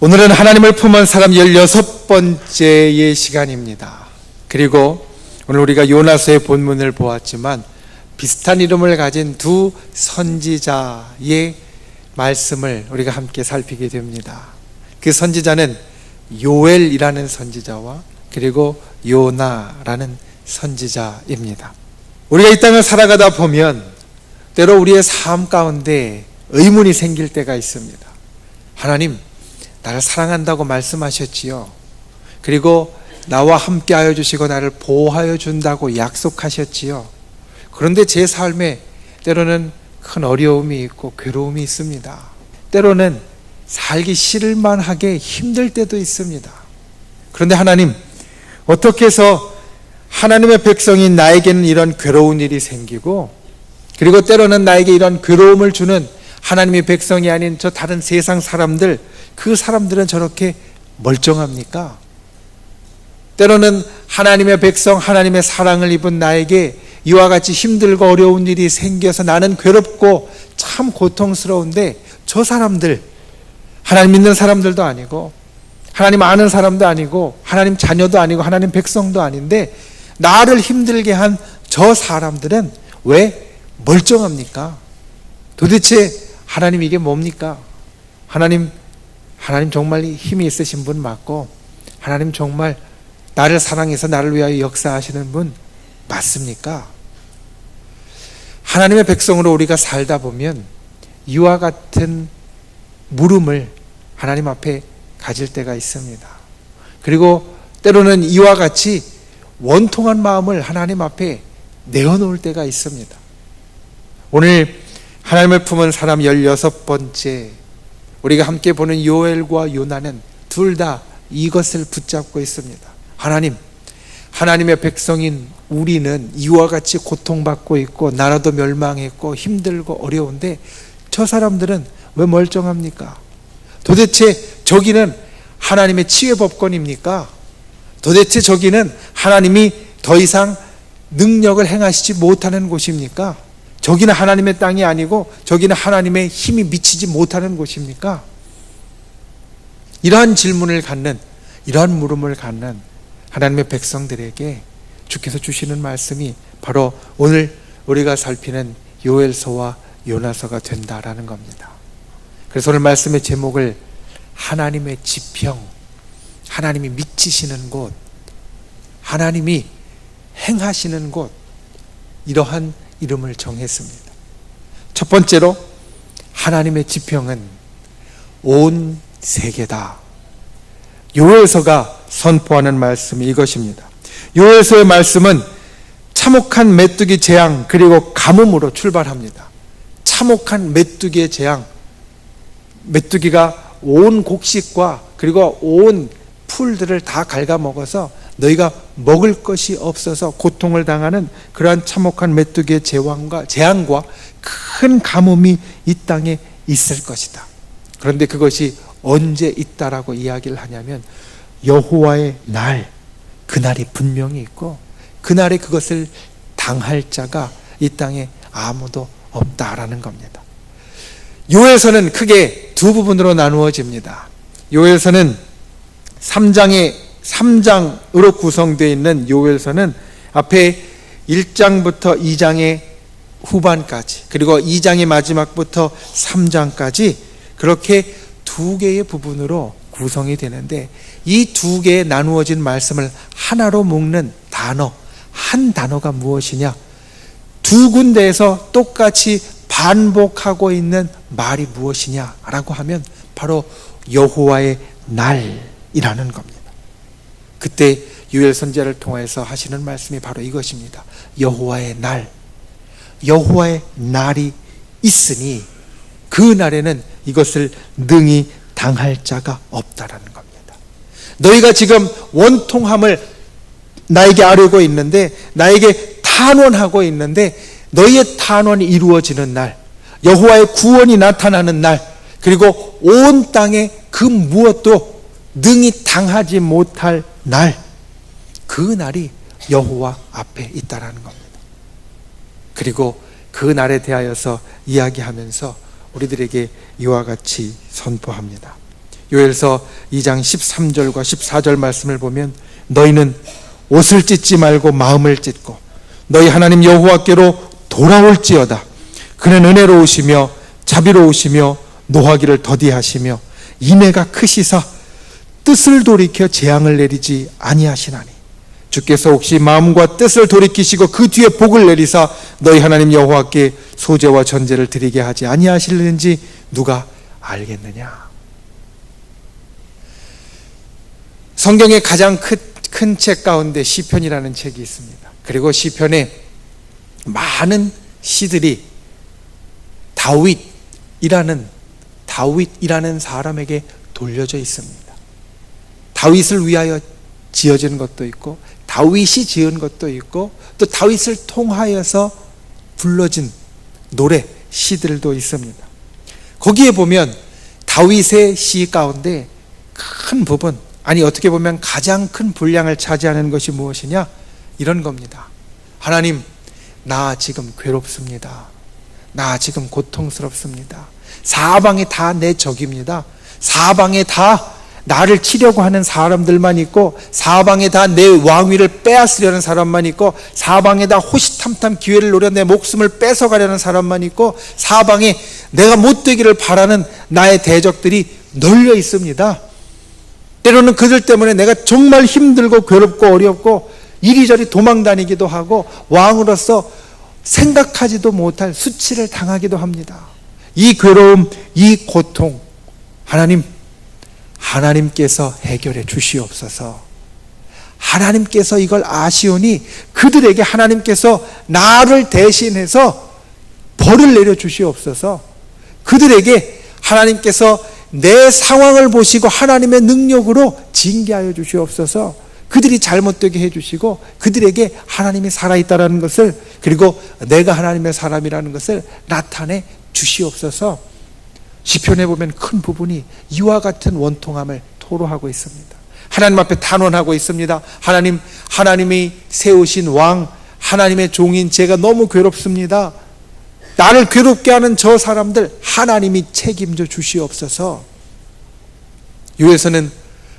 오늘은 하나님을 품은 사람 16번째의 시간입니다. 그리고 오늘 우리가 요나서의 본문을 보았지만 비슷한 이름을 가진 두 선지자의 말씀을 우리가 함께 살피게 됩니다. 그 선지자는 요엘이라는 선지자와 그리고 요나라는 선지자입니다. 우리가 이 땅을 살아가다 보면 때로 우리의 삶 가운데 의문이 생길 때가 있습니다. 하나님, 나를 사랑한다고 말씀하셨지요. 그리고 나와 함께 하여 주시고 나를 보호하여 준다고 약속하셨지요. 그런데 제 삶에 때로는 큰 어려움이 있고 괴로움이 있습니다. 때로는 살기 싫을만하게 힘들 때도 있습니다. 그런데 하나님, 어떻게 해서 하나님의 백성인 나에게는 이런 괴로운 일이 생기고, 그리고 때로는 나에게 이런 괴로움을 주는 하나님의 백성이 아닌 저 다른 세상 사람들, 그 사람들은 저렇게 멀쩡합니까? 때로는 하나님의 백성, 하나님의 사랑을 입은 나에게 이와 같이 힘들고 어려운 일이 생겨서 나는 괴롭고 참 고통스러운데, 저 사람들, 하나님 믿는 사람들도 아니고 하나님 아는 사람도 아니고 하나님 자녀도 아니고 하나님 백성도 아닌데 나를 힘들게 한 저 사람들은 왜 멀쩡합니까? 도대체 하나님 이게 뭡니까? 하나님 정말 힘이 있으신 분 맞고, 하나님 정말 나를 사랑해서 나를 위하여 역사하시는 분 맞습니까? 하나님의 백성으로 우리가 살다 보면 이와 같은 물음을 하나님 앞에 가질 때가 있습니다. 그리고 때로는 이와 같이 원통한 마음을 하나님 앞에 내어놓을 때가 있습니다. 오늘 하나님을 품은 사람 16번째, 우리가 함께 보는 요엘과 요나는 둘 다 이것을 붙잡고 있습니다. 하나님, 하나님의 백성인 우리는 이와 같이 고통받고 있고 나라도 멸망했고 힘들고 어려운데 저 사람들은 왜 멀쩡합니까? 도대체 저기는 하나님의 치유 법권입니까? 도대체 저기는 하나님이 더 이상 능력을 행하시지 못하는 곳입니까? 저기는 하나님의 땅이 아니고 저기는 하나님의 힘이 미치지 못하는 곳입니까? 이러한 질문을 갖는, 이러한 물음을 갖는 하나님의 백성들에게 주께서 주시는 말씀이 바로 오늘 우리가 살피는 요엘서와 요나서가 된다라는 겁니다. 그래서 오늘 말씀의 제목을 하나님의 지평, 하나님이 미치시는 곳, 하나님이 행하시는 곳, 이러한 이름을 정했습니다. 첫 번째로 하나님의 지평은 온 세계다. 요엘서가 선포하는 말씀이 이것입니다. 요엘서의 말씀은 참혹한 메뚜기 재앙 그리고 가뭄으로 출발합니다. 참혹한 메뚜기의 재앙, 메뚜기가 온 곡식과 그리고 온 풀들을 다 갉아먹어서 너희가 먹을 것이 없어서 고통을 당하는 그러한 참혹한 메뚜기의 재앙과 큰 가뭄이 이 땅에 있을 것이다. 그런데 그것이 언제 있다라고 이야기를 하냐면 여호와의 날, 그날이 분명히 있고 그날에 그것을 당할 자가 이 땅에 아무도 없다라는 겁니다. 요엘서는 크게 두 부분으로 나누어집니다. 요엘서는 3장으로 구성되어 있는 요엘서는 앞에 1장부터 2장의 후반까지, 그리고 2장의 마지막부터 3장까지 그렇게 두 개의 부분으로 구성이 되는데, 이 두 개에 나누어진 말씀을 하나로 묶는 단어, 한 단어가 무엇이냐? 두 군데에서 똑같이 반복하고 있는 말이 무엇이냐라고 하면 바로 여호와의 날이라는 겁니다. 그때 요엘 선지자를 통해서 하시는 말씀이 바로 이것입니다. 여호와의 날, 여호와의 날이 있으니 그 날에는 이것을 능히 당할 자가 없다라는 겁니다. 너희가 지금 원통함을 나에게 아뢰고 있는데, 나에게 탄원하고 있는데, 너희의 탄원이 이루어지는 날, 여호와의 구원이 나타나는 날, 그리고 온 땅에 그 무엇도 능히 당하지 못할 날, 그 날이 여호와 앞에 있다라는 겁니다. 그리고 그 날에 대하여서 이야기하면서 우리들에게 이와 같이 선포합니다. 요엘서 2장 13절과 14절 말씀을 보면 너희는 옷을 찢지 말고 마음을 찢고 너희 하나님 여호와께로 돌아올지어다. 그는 은혜로우시며 자비로우시며 노하기를 더디하시며 인애가 크시사 뜻을 돌이켜 재앙을 내리지 아니하시나니 주께서 혹시 마음과 뜻을 돌이키시고 그 뒤에 복을 내리사 너희 하나님 여호와께 소제와 전제를 드리게 하지 아니하실는지 누가 알겠느냐. 성경의 가장 큰 책 가운데 시편이라는 책이 있습니다. 그리고 시편에 많은 시들이 다윗이라는 사람에게 돌려져 있습니다. 다윗을 위하여 지어진 것도 있고 다윗이 지은 것도 있고 또 다윗을 통하여서 불러진 노래, 시들도 있습니다. 거기에 보면 다윗의 시 가운데 큰 부분, 아니 어떻게 보면 가장 큰 분량을 차지하는 것이 무엇이냐? 이런 겁니다. 하나님, 나 지금 괴롭습니다. 나 지금 고통스럽습니다. 사방이 다 내 적입니다. 사방에 다 나를 치려고 하는 사람들만 있고 사방에 다 내 왕위를 빼앗으려는 사람만 있고 사방에 다 호시탐탐 기회를 노려 내 목숨을 뺏어가려는 사람만 있고 사방에 내가 못되기를 바라는 나의 대적들이 널려 있습니다. 때로는 그들 때문에 내가 정말 힘들고 괴롭고 어렵고 이리저리 도망다니기도 하고 왕으로서 생각하지도 못할 수치를 당하기도 합니다. 이 괴로움, 이 고통, 하나님께서 해결해 주시옵소서. 하나님께서 이걸 아시오니 그들에게 하나님께서 나를 대신해서 벌을 내려 주시옵소서. 그들에게 하나님께서 내 상황을 보시고 하나님의 능력으로 징계하여 주시옵소서. 그들이 잘못되게 해주시고 그들에게 하나님이 살아있다는 것을, 그리고 내가 하나님의 사람이라는 것을 나타내 주시옵소서. 시편에 보면 큰 부분이 이와 같은 원통함을 토로하고 있습니다. 하나님 앞에 단언하고 있습니다. 하나님이 세우신 왕, 하나님의 종인 제가 너무 괴롭습니다. 나를 괴롭게 하는 저 사람들 하나님이 책임져 주시옵소서. 요에서는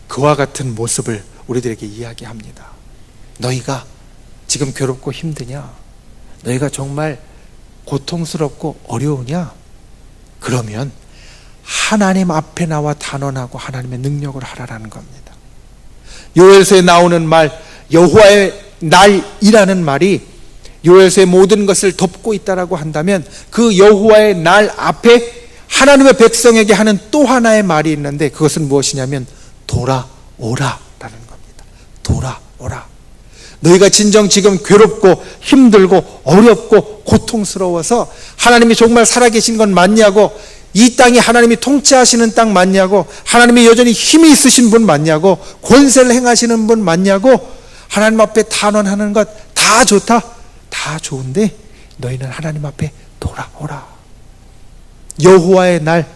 그와 같은 모습을 우리들에게 이야기합니다. 너희가 지금 괴롭고 힘드냐? 너희가 정말 고통스럽고 어려우냐? 그러면 하나님 앞에 나와 단언하고 하나님의 능력을 하라라는 겁니다. 요엘서에 나오는 말, 여호와의 날이라는 말이 요엘서의 모든 것을 덮고 있다라고 한다면 그 여호와의 날 앞에 하나님의 백성에게 하는 또 하나의 말이 있는데 그것은 무엇이냐면 돌아오라라는 겁니다. 돌아오라. 너희가 진정 지금 괴롭고 힘들고 어렵고 고통스러워서 하나님이 정말 살아계신 건 맞냐고, 이 땅이 하나님이 통치하시는 땅 맞냐고, 하나님이 여전히 힘이 있으신 분 맞냐고, 권세를 행하시는 분 맞냐고 하나님 앞에 단언하는 것 다 좋다, 다 좋은데 너희는 하나님 앞에 돌아오라. 여호와의 날,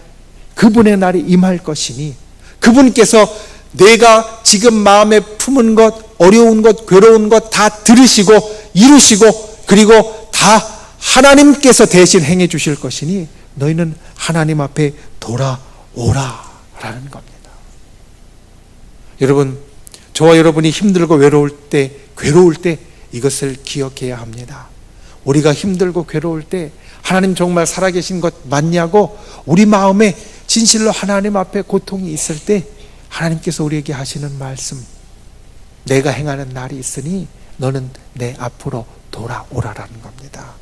그분의 날이 임할 것이니 그분께서 내가 지금 마음에 품은 것, 어려운 것, 괴로운 것 다 들으시고 이루시고 그리고 다 하나님께서 대신 행해 주실 것이니 너희는 하나님 앞에 돌아오라라는 겁니다. 여러분, 저와 여러분이 힘들고 괴로울 때 이것을 기억해야 합니다. 우리가 힘들고 괴로울 때 하나님 정말 살아계신 것 맞냐고 우리 마음에 진실로 하나님 앞에 고통이 있을 때 하나님께서 우리에게 하시는 말씀, 내가 행하는 날이 있으니 너는 내 앞으로 돌아오라라는 겁니다.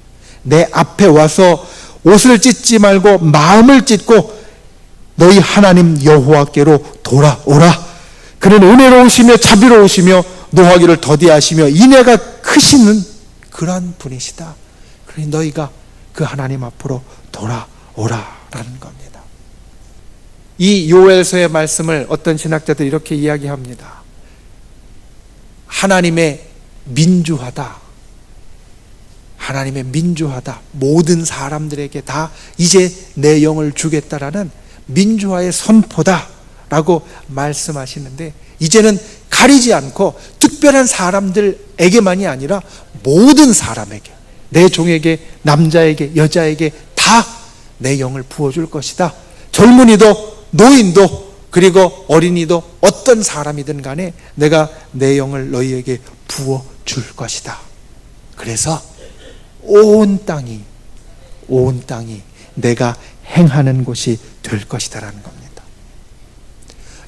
내 앞에 와서 옷을 찢지 말고 마음을 찢고 너희 하나님 여호와께로 돌아오라. 그는 은혜로우시며 자비로우시며 노하기를 더디하시며 인애가 크시는 그러한 분이시다. 그러니 너희가 그 하나님 앞으로 돌아오라라는 겁니다. 이 요엘서의 말씀을 어떤 신학자들이 이렇게 이야기합니다. 하나님의 민주화다. 하나님의 민주화다. 모든 사람들에게 다 이제 내 영을 주겠다라는 민주화의 선포다라고 말씀하시는데, 이제는 가리지 않고 특별한 사람들에게만이 아니라 모든 사람에게, 내 종에게, 남자에게, 여자에게 다 내 영을 부어줄 것이다. 젊은이도 노인도 그리고 어린이도 어떤 사람이든 간에 내가 내 영을 너희에게 부어줄 것이다. 그래서 온 땅이 내가 행하는 곳이 될 것이다라는 겁니다.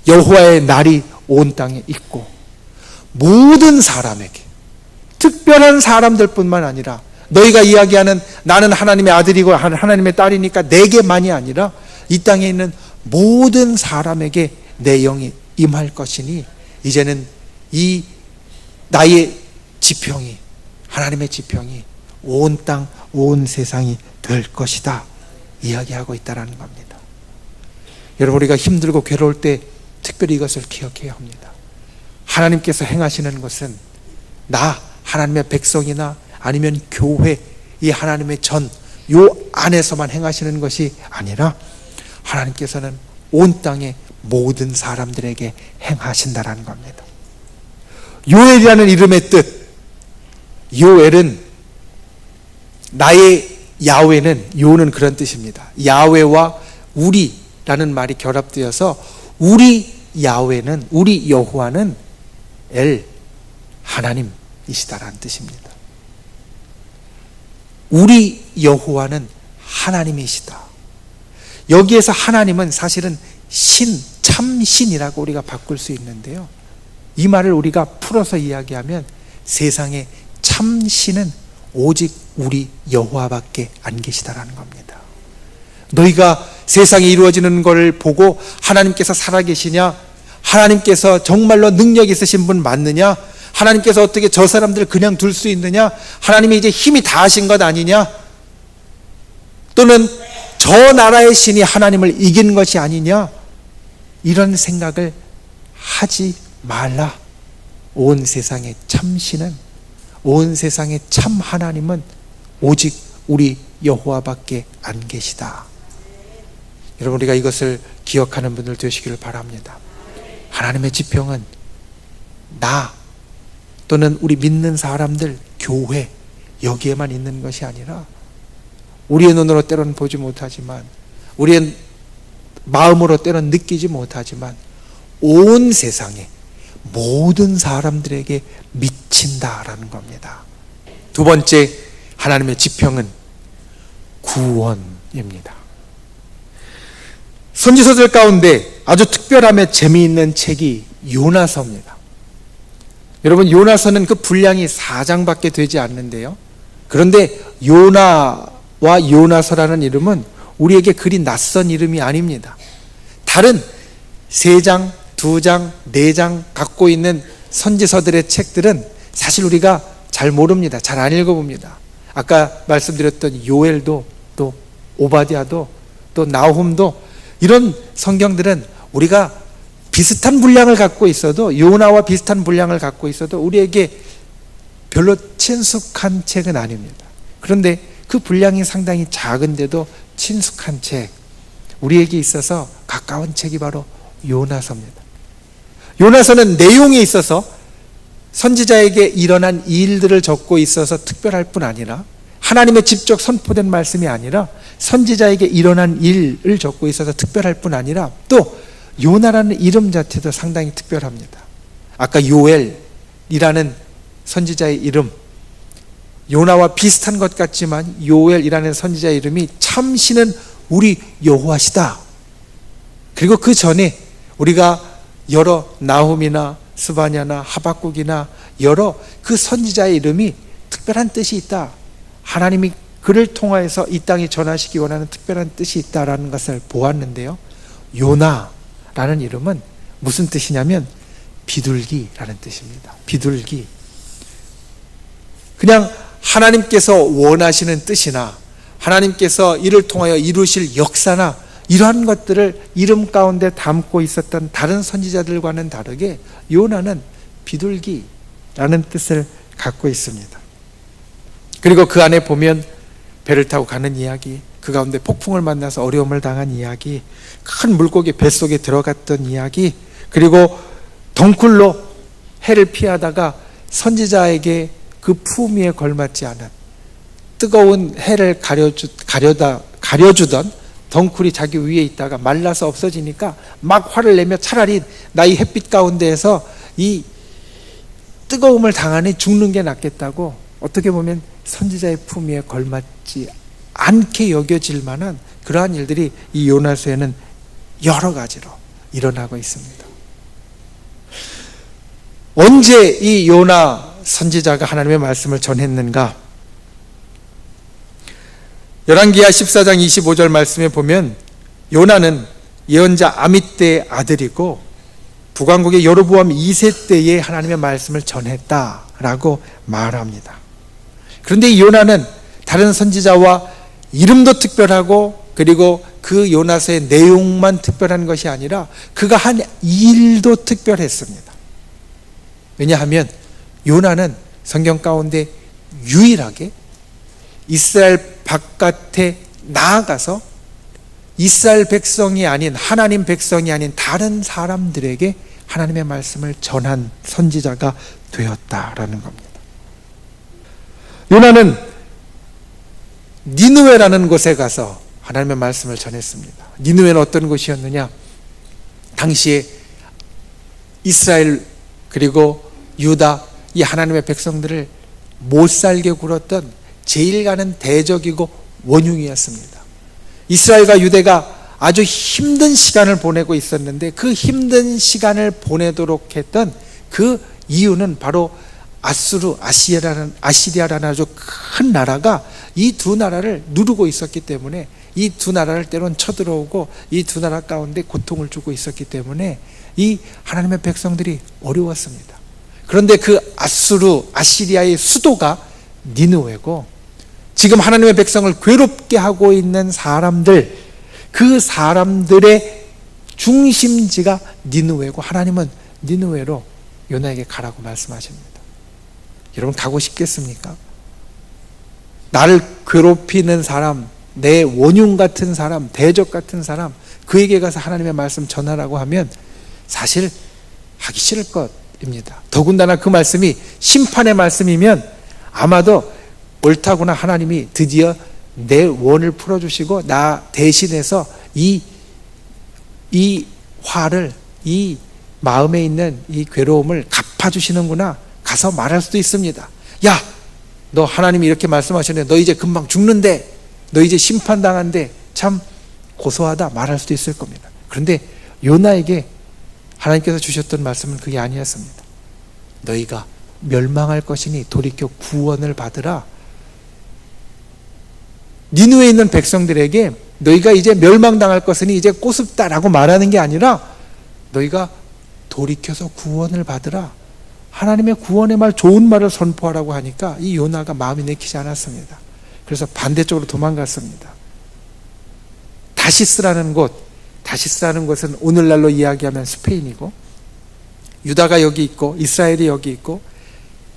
여호와의 날이 온 땅에 있고 모든 사람에게, 특별한 사람들뿐만 아니라 너희가 이야기하는 나는 하나님의 아들이고 하나님의 딸이니까 내게만이 아니라 이 땅에 있는 모든 사람에게 내 영이 임할 것이니 이제는 이 나의 지평이, 하나님의 지평이 온 땅, 온 세상이 될 것이다 이야기하고 있다는 겁니다. 여러분, 우리가 힘들고 괴로울 때 특별히 이것을 기억해야 합니다. 하나님께서 행하시는 것은 나, 하나님의 백성이나 아니면 교회, 이 하나님의 요 안에서만 행하시는 것이 아니라 하나님께서는 온 땅의 모든 사람들에게 행하신다라는 겁니다. 요엘이라는 이름의 뜻, 요엘은 나의 야훼는, 요는 그런 뜻입니다. 야훼와 우리라는 말이 결합되어서 우리 야훼는, 우리 여호와는 하나님이시다라는 뜻입니다. 우리 여호와는 하나님이시다. 여기에서 하나님은 사실은 참신이라고 우리가 바꿀 수 있는데요, 이 말을 우리가 풀어서 이야기하면 세상에 참신은 오직 우리 여호와밖에 안 계시다라는 겁니다. 너희가 세상에 이루어지는 것을 보고 하나님께서 살아계시냐, 하나님께서 정말로 능력 있으신 분 맞느냐, 하나님께서 어떻게 저 사람들을 그냥 둘 수 있느냐, 하나님이 이제 힘이 다하신 것 아니냐, 또는 저 나라의 신이 하나님을 이긴 것이 아니냐, 이런 생각을 하지 말라. 온 세상의 참신은, 온 세상의 참 하나님은 오직 우리 여호와밖에 안 계시다. 여러분, 우리가 이것을 기억하는 분들 되시기를 바랍니다. 하나님의 지평은 나 또는 우리 믿는 사람들, 교회, 여기에만 있는 것이 아니라 우리의 눈으로 때로는 보지 못하지만, 우리의 마음으로 때로는 느끼지 못하지만 온 세상에 모든 사람들에게 미친다라는 겁니다. 두 번째 하나님의 지평은 구원입니다. 선지서들 가운데 아주 특별하며 재미있는 책이 요나서입니다. 여러분, 요나서는 그 분량이 4장밖에 되지 않는데요, 그런데 요나와 요나서라는 이름은 우리에게 그리 낯선 이름이 아닙니다. 다른 3장, 2장, 4장 갖고 있는 선지서들의 책들은 사실 우리가 잘 모릅니다. 잘 안 읽어봅니다. 아까 말씀드렸던 요엘도, 또 오바댜도, 또 나훔도, 이런 성경들은 우리가 비슷한 분량을 갖고 있어도, 요나와 비슷한 분량을 갖고 있어도 우리에게 별로 친숙한 책은 아닙니다. 그런데 그 분량이 상당히 작은데도 친숙한 책, 우리에게 있어서 가까운 책이 바로 요나서입니다. 요나서는 내용에 있어서 선지자에게 일어난 일들을 적고 있어서 특별할 뿐 아니라, 하나님의 직접 선포된 말씀이 아니라 선지자에게 일어난 일을 적고 있어서 특별할 뿐 아니라, 또 요나라는 이름 자체도 상당히 특별합니다. 아까 요엘이라는 선지자의 이름, 요나와 비슷한 것 같지만 요엘이라는 선지자의 이름이 참신은 우리 여호와시다. 그리고 그 전에 우리가 여러 나훔이나 스바냐나 하박국이나 여러 그 선지자의 이름이 특별한 뜻이 있다, 하나님이 그를 통하여서 이 땅에 전하시기 원하는 특별한 뜻이 있다라는 것을 보았는데요, 요나라는 이름은 무슨 뜻이냐면 비둘기라는 뜻입니다. 비둘기. 그냥 하나님께서 원하시는 뜻이나 하나님께서 이를 통하여 이루실 역사나 이러한 것들을 이름 가운데 담고 있었던 다른 선지자들과는 다르게 요나는 비둘기라는 뜻을 갖고 있습니다. 그리고 그 안에 보면 배를 타고 가는 이야기, 그 가운데 폭풍을 만나서 어려움을 당한 이야기, 큰 물고기 뱃속에 들어갔던 이야기, 그리고 덩굴로 해를 피하다가 선지자에게 그 품위에 걸맞지 않은 뜨거운 해를 가려주던 덩쿨이 자기 위에 있다가 말라서 없어지니까 막 화를 내며 차라리 나 이 햇빛 가운데에서 이 뜨거움을 당하니 죽는 게 낫겠다고, 어떻게 보면 선지자의 품 위에 걸맞지 않게 여겨질 만한 그러한 일들이 이 요나서에는 여러 가지로 일어나고 있습니다. 언제 이 요나 선지자가 하나님의 말씀을 전했는가? 열왕기하 14장 25절 말씀에 보면 요나는 예언자 아mit대의 아들이고 북왕국의 여로보암 2세 때에 하나님의 말씀을 전했다라고 말합니다. 그런데 이 요나는 다른 선지자와 이름도 특별하고 그리고 그 요나서의 내용만 특별한 것이 아니라 그가 한 일도 특별했습니다. 왜냐하면 요나는 성경 가운데 유일하게 이스라엘 바깥에 나아가서 이스라엘 백성이 아닌, 하나님 백성이 아닌 다른 사람들에게 하나님의 말씀을 전한 선지자가 되었다라는 겁니다. 요나는 니느웨라는 곳에 가서 하나님의 말씀을 전했습니다. 니느웨는 어떤 곳이었느냐? 당시에 이스라엘 그리고 유다 이 하나님의 백성들을 못살게 굴었던 제일 가는 대적이고 원흉이었습니다. 이스라엘과 유대가 아주 힘든 시간을 보내고 있었는데 그 힘든 시간을 보내도록 했던 그 이유는 바로 아시리아라는 아주 큰 나라가 이 두 나라를 누르고 있었기 때문에, 이 두 나라를 때론 쳐들어오고 이 두 나라 가운데 고통을 주고 있었기 때문에 이 하나님의 백성들이 어려웠습니다. 그런데 그 아시리아의 수도가 니느웨고 지금 하나님의 백성을 괴롭게 하고 있는 사람들, 그 사람들의 중심지가 니느웨고 하나님은 니느웨로 요나에게 가라고 말씀하십니다. 여러분 가고 싶겠습니까? 나를 괴롭히는 사람, 내 원흉 같은 사람, 대적 같은 사람, 그에게 가서 하나님의 말씀 전하라고 하면 사실 하기 싫을 것입니다. 더군다나 그 말씀이 심판의 말씀이면 아마도 옳다구나, 하나님이 드디어 내 원을 풀어주시고 나 대신해서 이 화를, 이 마음에 있는 이 괴로움을 갚아주시는구나 가서 말할 수도 있습니다. 야, 너 하나님이 이렇게 말씀하셨는데 너 이제 금방 죽는데, 너 이제 심판당한데 참 고소하다 말할 수도 있을 겁니다. 그런데 요나에게 하나님께서 주셨던 말씀은 그게 아니었습니다. 너희가 멸망할 것이니 돌이켜 구원을 받으라. 니느웨에 있는 백성들에게 너희가 이제 멸망당할 것이니 이제 꼬습다라고 말하는 게 아니라 너희가 돌이켜서 구원을 받으라. 하나님의 구원의 말, 좋은 말을 선포하라고 하니까 이 요나가 마음이 내키지 않았습니다. 그래서 반대쪽으로 도망갔습니다. 다시스라는 곳은 오늘날로 이야기하면 스페인이고, 유다가 여기 있고 이스라엘이 여기 있고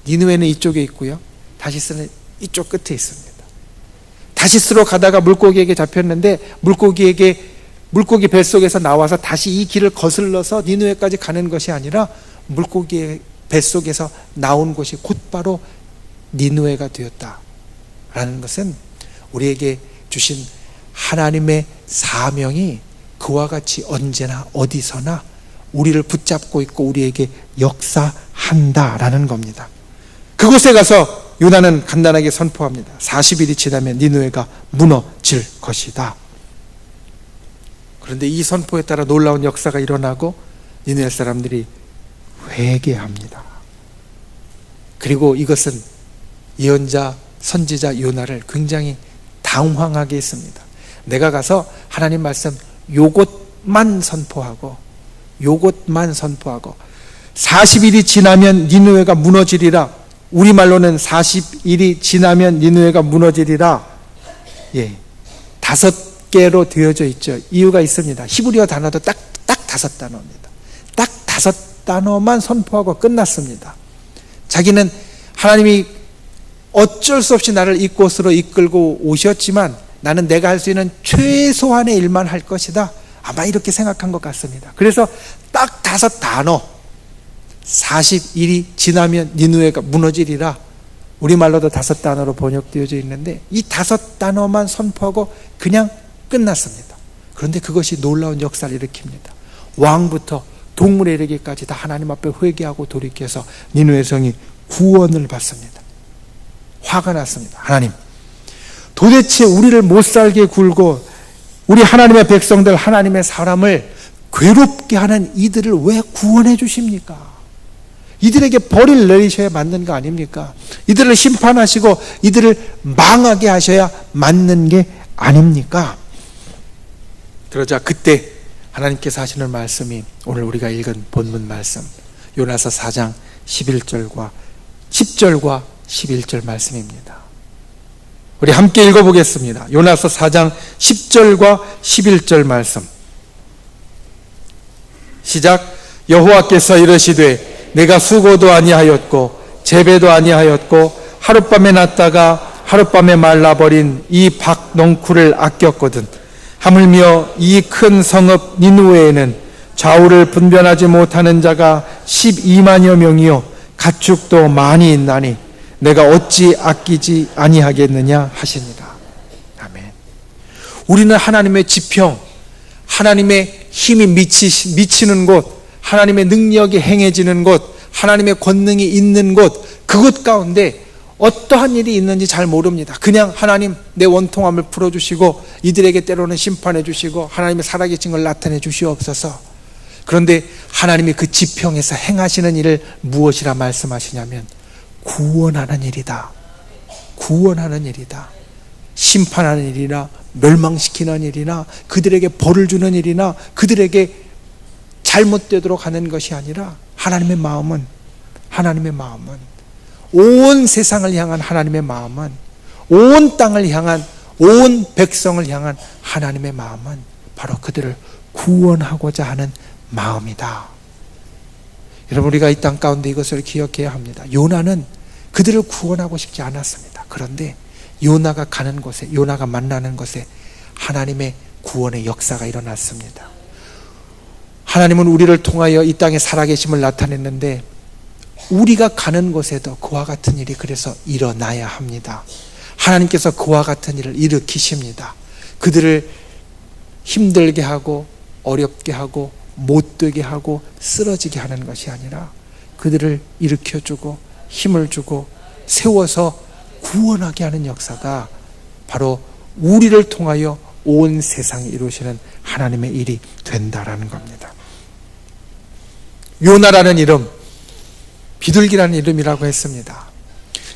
니느웨는 이쪽에 있고요, 다시스는 이쪽 끝에 있습니다. 다시스로 가다가 물고기에게 잡혔는데 물고기 뱃속에서 나와서 다시 이 길을 거슬러서 니느웨까지 가는 것이 아니라 물고기의 뱃속에서 나온 곳이 곧바로 니느웨가 되었다라는 것은 우리에게 주신 하나님의 사명이 그와 같이 언제나 어디서나 우리를 붙잡고 있고 우리에게 역사한다라는 겁니다. 그곳에 가서 요나는 간단하게 선포합니다. 40일이 지나면 니느웨가 무너질 것이다. 그런데 이 선포에 따라 놀라운 역사가 일어나고 니느웨 사람들이 회개합니다. 그리고 이것은 예언자 선지자 요나를 굉장히 당황하게 했습니다. 내가 가서 하나님 말씀 요것만 선포하고 40일이 지나면 니느웨가 무너지리라. 우리말로는 40일이 지나면 니느웨가 무너지리라. 예, 5개로 되어져 있죠. 이유가 있습니다. 히브리어 단어도 딱 5단어입니다. 딱 5단어만 선포하고 끝났습니다. 자기는 하나님이 어쩔 수 없이 나를 이곳으로 이끌고 오셨지만 나는 내가 할 수 있는 최소한의 일만 할 것이다. 아마 이렇게 생각한 것 같습니다. 그래서 딱 5단어, 40일이 지나면 니느웨가 무너지리라. 우리말로도 5단어로 번역되어져 있는데 이 5단어만 선포하고 그냥 끝났습니다. 그런데 그것이 놀라운 역사를 일으킵니다. 왕부터 동물에 이르기까지 다 하나님 앞에 회개하고 돌이켜서 니느웨 성이 구원을 받습니다. 화가 났습니다. 하나님, 도대체 우리를 못살게 굴고 우리 하나님의 백성들, 하나님의 사람을 괴롭게 하는 이들을 왜 구원해 주십니까? 이들에게 벌을 내리셔야 맞는 거 아닙니까? 이들을 심판하시고 이들을 망하게 하셔야 맞는 게 아닙니까? 그러자 그때 하나님께서 하시는 말씀이 오늘 우리가 읽은 본문 말씀, 요나서 4장 11절과 10절과 11절 말씀입니다. 우리 함께 읽어보겠습니다. 요나서 4장 10절과 11절 말씀. 시작. 여호와께서 이르시되 내가 수고도 아니하였고 재배도 아니하였고 하룻밤에 났다가 하룻밤에 말라버린 이 박넝쿨을 아꼈거든. 하물며 이 큰 성읍 니느웨에는 좌우를 분별하지 못하는 자가 12만여 명이요 가축도 많이 있나니 내가 어찌 아끼지 아니하겠느냐 하시니라. 아멘. 우리는 하나님의 지평, 하나님의 힘이 미치는 곳, 하나님의 능력이 행해지는 곳, 하나님의 권능이 있는 곳, 그곳 가운데 어떠한 일이 있는지 잘 모릅니다. 그냥 하나님 내 원통함을 풀어주시고 이들에게 때로는 심판해 주시고 하나님의 살아계신 걸 나타내 주시옵소서. 그런데 하나님이 그 지평에서 행하시는 일을 무엇이라 말씀하시냐면 구원하는 일이다. 구원하는 일이다. 심판하는 일이나 멸망시키는 일이나 그들에게 벌을 주는 일이나 그들에게 잘못되도록 하는 것이 아니라 하나님의 마음은 온 세상을 향한 하나님의 마음은, 온 땅을 향한, 온 백성을 향한 하나님의 마음은 바로 그들을 구원하고자 하는 마음이다. 여러분, 우리가 이 땅 가운데 이것을 기억해야 합니다. 요나는 그들을 구원하고 싶지 않았습니다. 그런데 요나가 가는 곳에, 요나가 만나는 곳에 하나님의 구원의 역사가 일어났습니다. 하나님은 우리를 통하여 이 땅에 살아계심을 나타냈는데 우리가 가는 곳에도 그와 같은 일이 그래서 일어나야 합니다. 하나님께서 그와 같은 일을 일으키십니다. 그들을 힘들게 하고 어렵게 하고 못되게 하고 쓰러지게 하는 것이 아니라 그들을 일으켜주고 힘을 주고 세워서 구원하게 하는 역사가 바로 우리를 통하여 온 세상에 이루시는 하나님의 일이 된다라는 겁니다. 요나라는 이름, 비둘기라는 이름이라고 했습니다.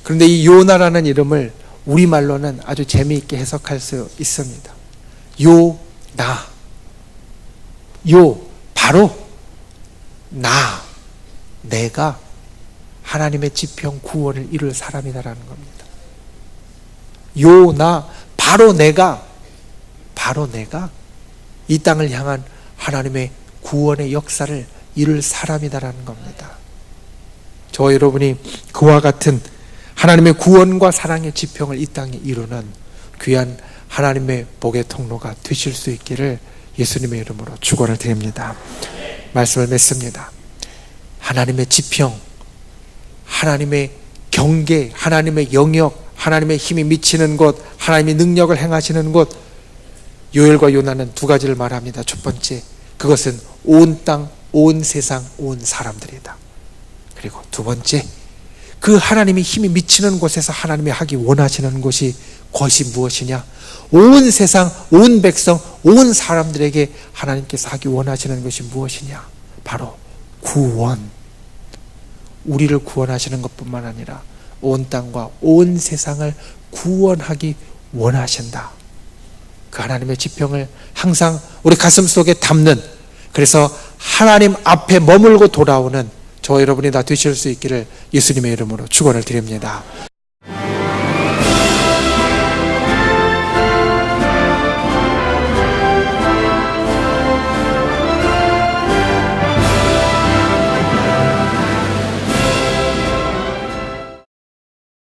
그런데 이 요나라는 이름을 우리말로는 아주 재미있게 해석할 수 있습니다. 요나, 바로 나, 내가 하나님의 지평 구원을 이룰 사람이다라는 겁니다. 요나, 바로 내가 이 땅을 향한 하나님의 구원의 역사를 이룰 사람이다라는 겁니다. 저 여러분이 그와 같은 하나님의 구원과 사랑의 지평을 이 땅에 이루는 귀한 하나님의 복의 통로가 되실 수 있기를 예수님의 이름으로 축원을 드립니다. 말씀을 맺습니다. 하나님의 지평, 하나님의 경계, 하나님의 영역, 하나님의 힘이 미치는 곳, 하나님의 능력을 행하시는 곳, 요엘과 요나는 두 가지를 말합니다. 첫 번째, 그것은 온 땅, 온 세상, 온 사람들이다. 그리고 두 번째, 그 하나님의 힘이 미치는 곳에서 하나님이 하기 원하시는 것이 무엇이냐? 온 세상, 온 백성, 온 사람들에게 하나님께서 하기 원하시는 것이 무엇이냐? 바로 구원. 우리를 구원하시는 것뿐만 아니라 온 땅과 온 세상을 구원하기 원하신다. 그 하나님의 지평을 항상 우리 가슴 속에 담는, 그래서 하나님 앞에 머물고 돌아오는 저 여러분이 다 되실 수 있기를 예수님의 이름으로 축원을 드립니다.